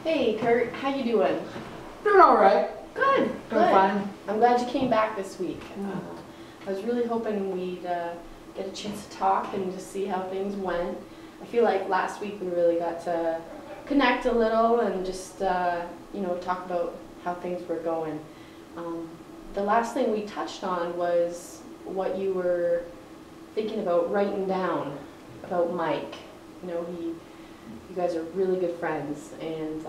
Hey Kurt, how you doing? Doing all right. Good, Doing good. fine. I'm glad you came back this week. I was really hoping we'd get a chance to talk and just see how things went. I feel like last week we really got to connect a little and just talk about how things were going. The last thing we touched on was what you were thinking about writing down about Mike. You guys are really good friends, and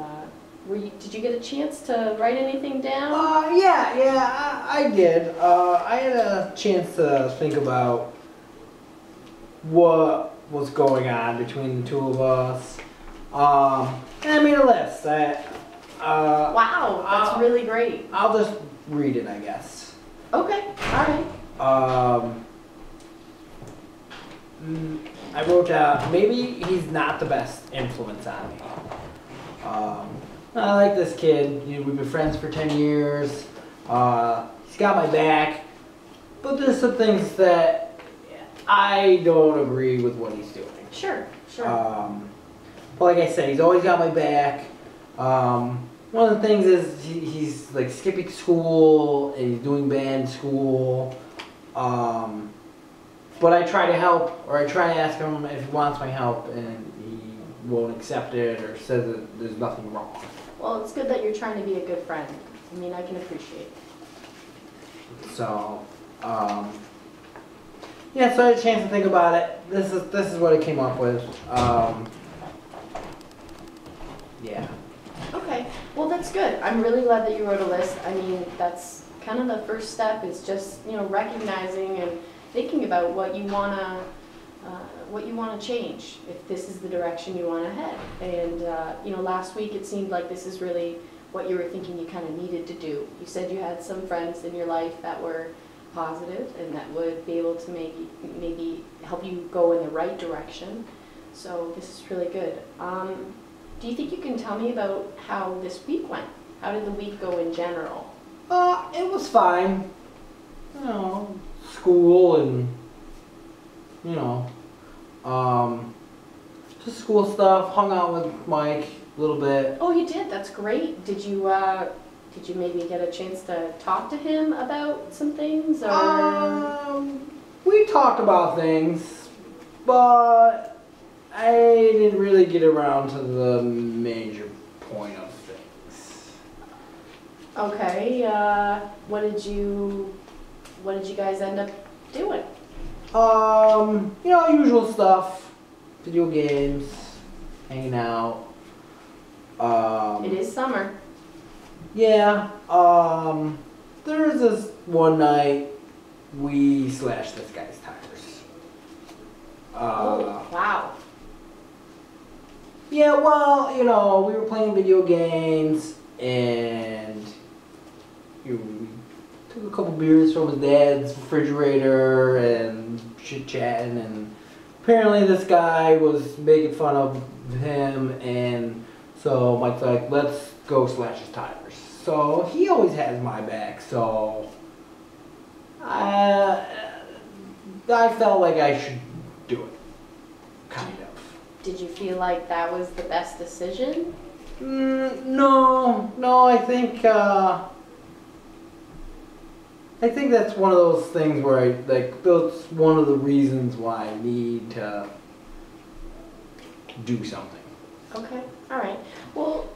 did you get a chance to write anything down? I did. I had a chance to think about what was going on between the two of us. And I made a list. Wow, that's really great. I'll just read it, I guess. Okay, all right. I wrote down, maybe he's not the best influence on me. I like this kid. We've been friends for 10 years. He's got my back. But there's some things that I don't agree with what he's doing. Sure. But like I said, he's always got my back. One of the things is he's like skipping school and he's doing band school. But I try to help, or I try to ask him if he wants my help, and he won't accept it or says that there's nothing wrong. Well, it's good that you're trying to be a good friend. I mean, I can appreciate it. So, so I had a chance to think about it. This is what I came up with. Yeah. Okay, well that's good. I'm really glad that you wrote a list. I mean, that's kind of the first step, is just recognizing and thinking about what you wanna change, if this is the direction you want to head. And last week it seemed like this is really what you were thinking you kind of needed to do. You said you had some friends in your life that were positive and that would be able to maybe help you go in the right direction. So this is really good. Do you think you can tell me about how this week went? How did the week go in general? It was fine. School and just school stuff. Hung out with Mike a little bit. Oh, you did? That's great. Did you maybe get a chance to talk to him about some things, or? We talked about things, but I didn't really get around to the major point of things. Okay. What did you guys end up doing? Usual stuff. Video games, hanging out. It is summer. Yeah. There was this one night we slashed this guy's tires. Oh, wow. Yeah, well, we were playing video games and we took a couple beers from his dad's refrigerator and chit-chatting, and apparently this guy was making fun of him, and so Mike's like, let's go slash his tires. So he always has my back, so I felt like I should do it, kind of. Did you feel like that was the best decision? No, I think that's one of those things where that's one of the reasons why I need to do something. Okay, all right. Well,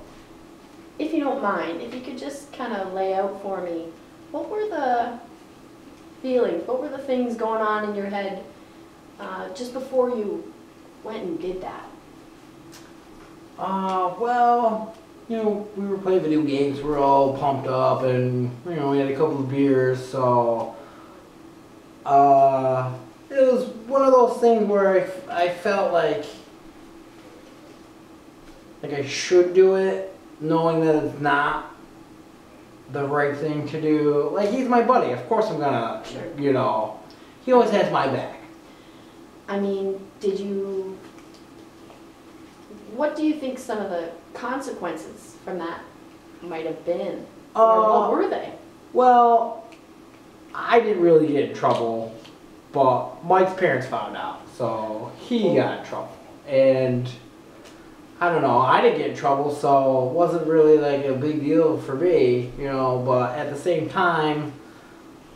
if you don't mind, if you could just kind of lay out for me, what were the feelings, what were the things going on in your head just before you went and did that? We were playing video games, we were all pumped up, and, we had a couple of beers, so, it was one of those things where I felt like I should do it, knowing that it's not the right thing to do. Like, he's my buddy, of course I'm gonna, Sure. He always has my back. I mean, what do you think some of the consequences from that might have been? Or what were they? Well, I didn't really get in trouble, but Mike's parents found out, so he got in trouble. And I don't know, I didn't get in trouble, so it wasn't really like a big deal for me, you know, but at the same time,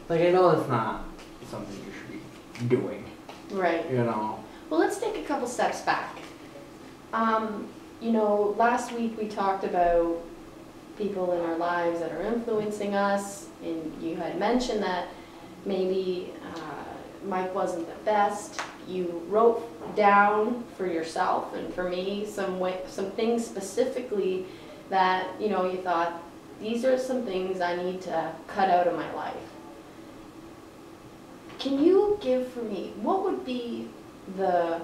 like I know it's not something you should be doing, Right. you know. Well, let's take a couple steps back. You know, last week we talked about people in our lives that are influencing us, and you had mentioned that maybe Mike wasn't the best. You wrote down for yourself and for me some things specifically that, you know, you thought, these are some things I need to cut out of my life. Can you give for me, what would be the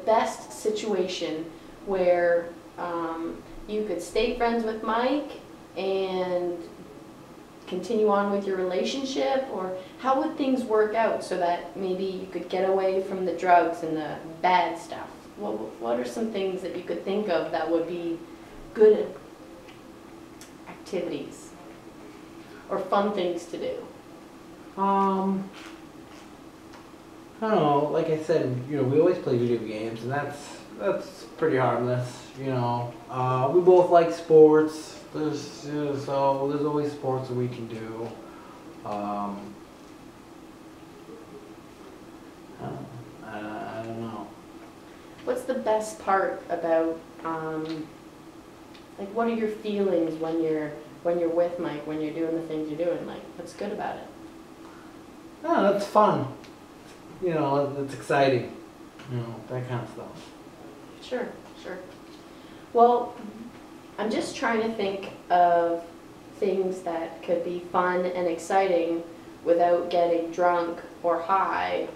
best situation where you could stay friends with Mike and continue on with your relationship, or how would things work out so that maybe you could get away from the drugs and the bad stuff? What are some things that you could think of that would be good activities or fun things to do? I don't know, like I said, you know, we always play video games, and that's pretty harmless, you know. We both like sports. So there's always sports that we can do. I don't know. What's the best part about, like, what are your feelings when you're with Mike, when you're doing the things you're doing? Like, what's good about it? Oh, that's fun. You know, it's exciting. You know, that kind of stuff. Sure, sure. Well, I'm just trying to think of things that could be fun and exciting without getting drunk or high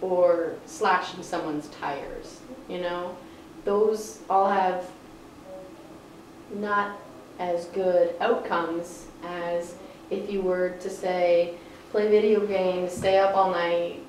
or slashing someone's tires, you know? Those all have not as good outcomes as if you were to say, play video games, stay up all night,